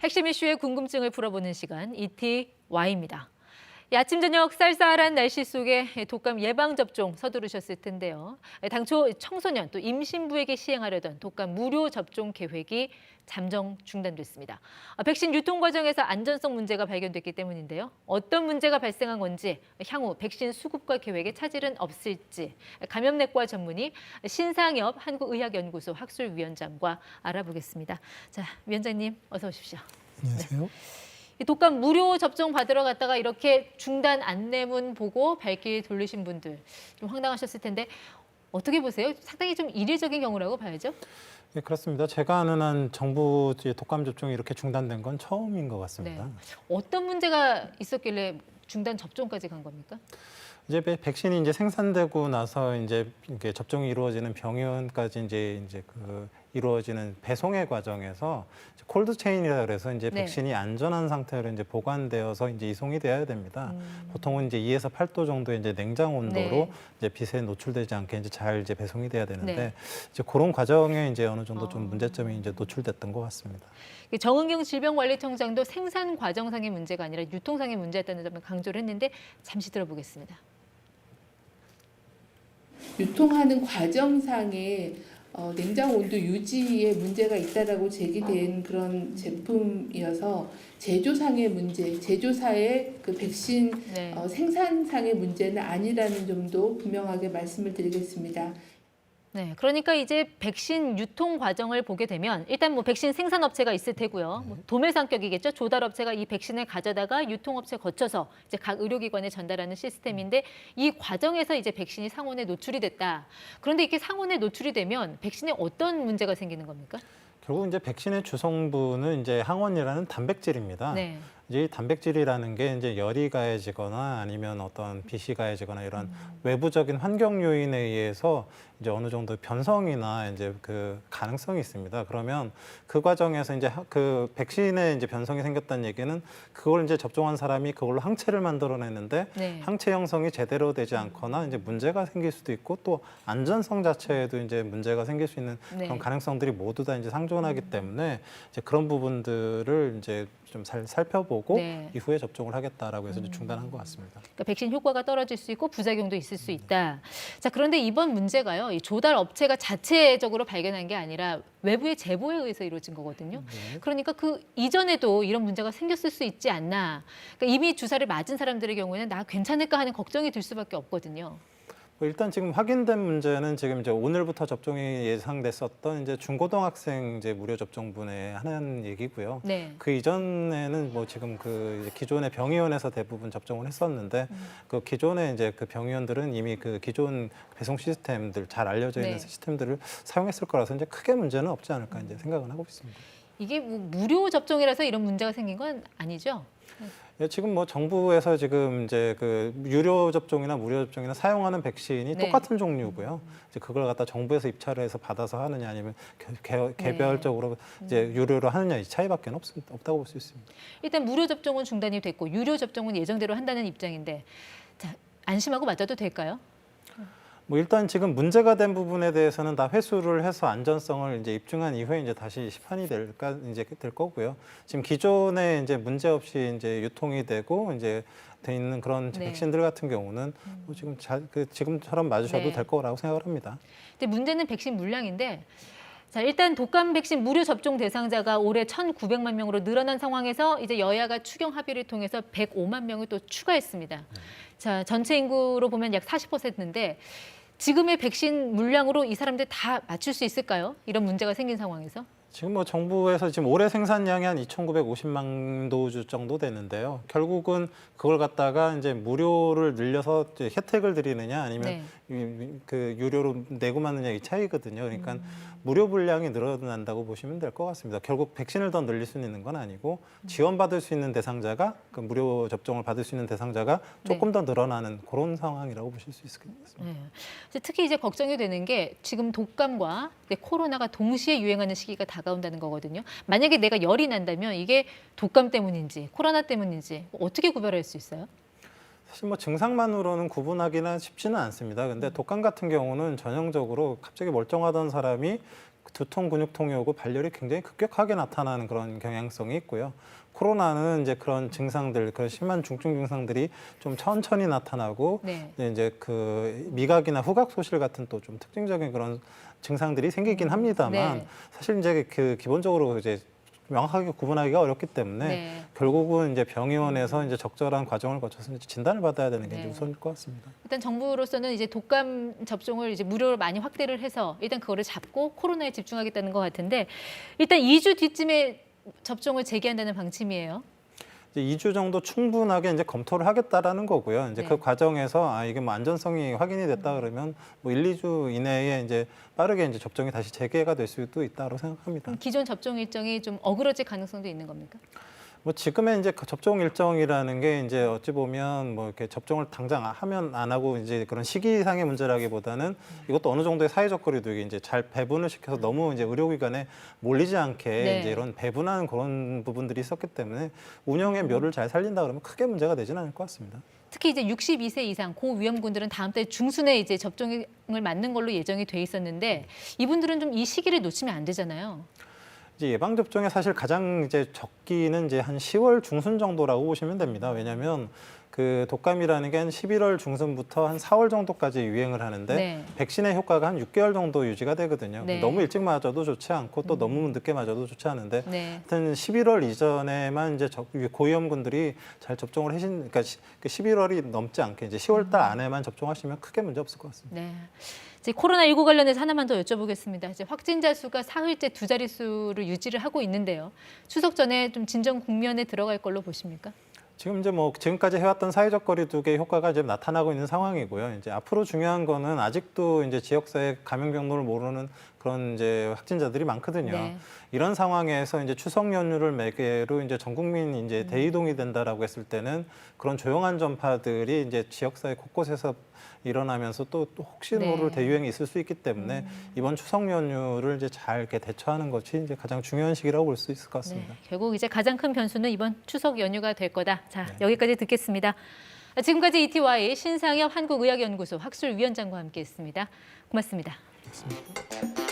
핵심 이슈의 궁금증을 풀어보는 시간 ETY입니다. 아침 저녁 쌀쌀한 날씨 속에 독감 예방접종 서두르셨을 텐데요. 당초 청소년 또 임신부에게 시행하려던 독감 무료 접종 계획이 잠정 중단됐습니다. 백신 유통 과정에서 안전성 문제가 발견됐기 때문인데요. 어떤 문제가 발생한 건지, 향후 백신 수급과 계획에 차질은 없을지 감염내과 전문의 신상엽 한국의학연구소 학술위원장과 알아보겠습니다. 자, 위원장님 어서 오십시오. 안녕하세요. 이 독감 무료 접종 받으러 갔다가 이렇게 중단 안내문 보고 발길 돌리신 분들 좀 황당하셨을 텐데 어떻게 보세요? 상당히 좀 이례적인 경우라고 봐야죠? 네, 그렇습니다. 제가 아는 한 정부 독감 접종이 이렇게 중단된 건 처음인 것 같습니다. 네. 어떤 문제가 있었길래 중단 접종까지 간 겁니까? 이제 백신이 이제 생산되고 나서 이제 이렇게 접종이 이루어지는 병원까지 이제 그 이루어지는 배송의 과정에서 콜드 체인이라 그래서 이제 네. 백신이 안전한 상태로 이제 보관되어서 이제 이송이 돼야 됩니다. 보통은 이제 2에서 8도 정도의 이제 냉장 온도로 네. 이제 빛에 노출되지 않게 이제 잘 이제 배송이 돼야 되는데 네. 이제 그런 과정에 이제 어느 정도 좀 문제점이 이제 노출됐던 것 같습니다. 정은경 질병관리청장도 생산 과정상의 문제가 아니라 유통상의 문제였다는 점을 강조를 했는데 잠시 들어보겠습니다. 유통하는 과정상에 냉장 온도 유지에 문제가 있다라고 제기된 그런 제품이어서 제조상의 문제, 제조사의 그 백신 네. 생산상의 문제는 아니라는 점도 분명하게 말씀을 드리겠습니다. 네, 그러니까 이제 백신 유통 과정을 보게 되면 일단 뭐 백신 생산 업체가 있을 테고요. 뭐 도매 상격이겠죠. 조달 업체가 이 백신을 가져다가 유통업체 거쳐서 이제 각 의료기관에 전달하는 시스템인데 이 과정에서 이제 백신이 상온에 노출이 됐다. 그런데 이렇게 상온에 노출이 되면 백신에 어떤 문제가 생기는 겁니까? 결국 이제 백신의 주성분은 이제 항원이라는 단백질입니다. 네. 이제 이 단백질이라는 게 이제 열이 가해지거나 아니면 어떤 빛이 가해지거나 이런 외부적인 환경 요인에 의해서 이제 어느 정도 변성이나 이제 그 가능성이 있습니다. 그러면 그 과정에서 이제 그 백신에 이제 변성이 생겼다는 얘기는 그걸 이제 접종한 사람이 그걸로 항체를 만들어내는데 네. 항체 형성이 제대로 되지 않거나 이제 문제가 생길 수도 있고 또 안전성 자체에도 이제 문제가 생길 수 있는 네. 그런 가능성들이 모두 다 이제 상존하기 때문에 이제 그런 부분들을 이제 좀 살펴보고 네. 이후에 접종을 하겠다라고 해서 이제 중단한 것 같습니다. 그러니까 백신 효과가 떨어질 수 있고 부작용도 있을 수 있다. 자, 그런데 이번 문제가요. 이 조달 업체가 자체적으로 발견한 게 아니라 외부의 제보에 의해서 이루어진 거거든요. 그러니까 그 이전에도 이런 문제가 생겼을 수 있지 않나. 그러니까 이미 주사를 맞은 사람들의 경우에는 나 괜찮을까 하는 걱정이 들 수밖에 없거든요. 일단 지금 확인된 문제는 지금 이제 오늘부터 접종이 예상됐었던 이제 중고등학생 이제 무료 접종분에 하는 얘기고요. 네. 그 이전에는 뭐 지금 그 이제 기존의 병의원에서 대부분 접종을 했었는데 그 기존의 이제 그 병의원들은 이미 그 기존 배송 시스템들 잘 알려져 있는 네. 시스템들을 사용했을 거라서 이제 크게 문제는 없지 않을까 이제 생각은 하고 있습니다. 이게 뭐 무료 접종이라서 이런 문제가 생긴 건 아니죠? 예, 지금 뭐 정부에서 지금 이제 그 유료 접종이나 무료 접종이나 사용하는 백신이 네. 똑같은 종류고요. 이제 그걸 갖다 정부에서 입찰을 해서 받아서 하느냐 아니면 개별적으로 이제 유료로 하느냐 이 차이밖에 없다고 볼 수 있습니다. 일단 무료 접종은 중단이 됐고 유료 접종은 예정대로 한다는 입장인데 자, 안심하고 맞아도 될까요? 뭐 일단 지금 문제가 된 부분에 대해서는 다 회수를 해서 안전성을 이제 입증한 이후에 이제 다시 시판이 될 거고요. 지금 기존에 이제 문제 없이 이제 유통이 되고 이제 돼 있는 그런 네. 백신들 같은 경우는 뭐 지금 지금처럼 맞으셔도 네. 될 거라고 생각을 합니다. 근데 문제는 백신 물량인데 자, 일단 독감 백신 무료 접종 대상자가 올해 1,900만 명으로 늘어난 상황에서 이제 여야가 추경 합의를 통해서 105만 명을 또 추가했습니다. 자, 전체 인구로 보면 약 40%인데 지금의 백신 물량으로 이 사람들 다 맞출 수 있을까요? 이런 문제가 생긴 상황에서. 지금 뭐 정부에서 지금 올해 생산량이 한 2,950만 도주 정도 되는데요. 결국은 그걸 갖다가 이제 무료를 늘려서 이제 혜택을 드리느냐 아니면 그 유료로 내고 마느냐 이 차이거든요. 그러니까 무료 분량이 늘어난다고 보시면 될 것 같습니다. 결국 백신을 더 늘릴 수 있는 건 아니고 지원받을 수 있는 대상자가 그 무료 접종을 받을 수 있는 대상자가 조금 더 늘어나는 그런 상황이라고 보실 수 있을 것 같습니다. 네. 특히 이제 걱정이 되는 게 지금 독감과 코로나가 동시에 유행하는 시기가 다가온다는 거거든요. 만약에 내가 열이 난다면 이게 독감 때문인지 코로나 때문인지 어떻게 구별할 수 있어요? 사실 뭐 증상만으로는 구분하기는 쉽지는 않습니다. 근데 독감 같은 경우는 전형적으로 갑자기 멀쩡하던 사람이 두통, 근육통이 오고 발열이 굉장히 급격하게 나타나는 그런 경향성이 있고요. 코로나는 이제 그런 증상들, 그런 심한 중증 증상들이 좀 천천히 나타나고 네. 이제 그 미각이나 후각 소실 같은 또 좀 특징적인 그런 증상들이 생기긴 합니다만 네. 사실 이제 그 기본적으로 이제 명확하게 구분하기가 어렵기 때문에 네. 결국은 이제 병의원에서 이제 적절한 과정을 거쳐서 이제 진단을 받아야 되는 게 이제 네. 우선일 것 같습니다. 일단 정부로서는 이제 독감 접종을 이제 무료로 많이 확대를 해서 일단 그거를 잡고 코로나에 집중하겠다는 것 같은데 일단 2주 뒤쯤에 접종을 재개한다는 방침이에요. 이제 2주 정도 충분하게 이제 검토를 하겠다라는 거고요. 이제 네. 그 과정에서 이게 뭐 안전성이 확인이 됐다 그러면 뭐 1, 2주 이내에 이제 빠르게 이제 접종이 다시 재개가 될 수도 있다고 생각합니다. 그럼 기존 접종 일정이 좀 어그러질 가능성도 있는 겁니까? 뭐 지금의 이제 그 접종 일정이라는 게 이제 어찌 보면 뭐 이렇게 접종을 당장 하면 안 하고 이제 그런 시기상의 문제라기보다는 이것도 어느 정도의 사회적 거리두기 이제 잘 배분을 시켜서 너무 이제 의료기관에 몰리지 않게 네. 이제 이런 배분하는 그런 부분들이 있었기 때문에 운영의 묘를 잘 살린다 그러면 크게 문제가 되지는 않을 것 같습니다. 특히 이제 62세 이상 고위험군들은 다음 달 중순에 이제 접종을 맞는 걸로 예정이 돼 있었는데 이분들은 좀 이 시기를 놓치면 안 되잖아요. 이제 예방 접종에 사실 가장 이제 적기는 이제 한 10월 중순 정도라고 보시면 됩니다. 왜냐하면 그 독감이라는 게 한 11월 중순부터 한 4월 정도까지 유행을 하는데 네. 백신의 효과가 한 6개월 정도 유지가 되거든요. 네. 너무 일찍 맞아도 좋지 않고 또 너무 늦게 맞아도 좋지 않은데 네. 하여튼 11월 이전에만 이제 고위험군들이 잘 접종을 그러니까 11월이 넘지 않게 이제 10월 달 안에만 접종하시면 크게 문제 없을 것 같습니다. 네. 이제 코로나19 관련해서 하나만 더 여쭤보겠습니다. 이제 확진자 수가 사흘째 두 자릿수를 유지를 하고 있는데요. 추석 전에 좀 진정 국면에 들어갈 걸로 보십니까? 지금 이제 뭐 지금까지 해왔던 사회적 거리두기의 효과가 이제 나타나고 있는 상황이고요. 이제 앞으로 중요한 거는 아직도 이제 지역사회 감염 경로를 모르는 그런 이제 확진자들이 많거든요. 네. 이런 상황에서 이제 추석 연휴를 매개로 이제 전 국민 이제 대이동이 된다라고 했을 때는 그런 조용한 전파들이 이제 지역사회 곳곳에서 일어나면서 또 혹시 모를 네. 대유행이 있을 수 있기 때문에 이번 추석 연휴를 이제 잘 이렇게 대처하는 것이 이제 가장 중요한 시기라고 볼 수 있을 것 같습니다. 네. 결국 이제 가장 큰 변수는 이번 추석 연휴가 될 거다. 자, 여기까지 듣겠습니다. 지금까지 ETY 신상엽 한국의학연구소 학술위원장과 함께했습니다. 고맙습니다. 알겠습니다.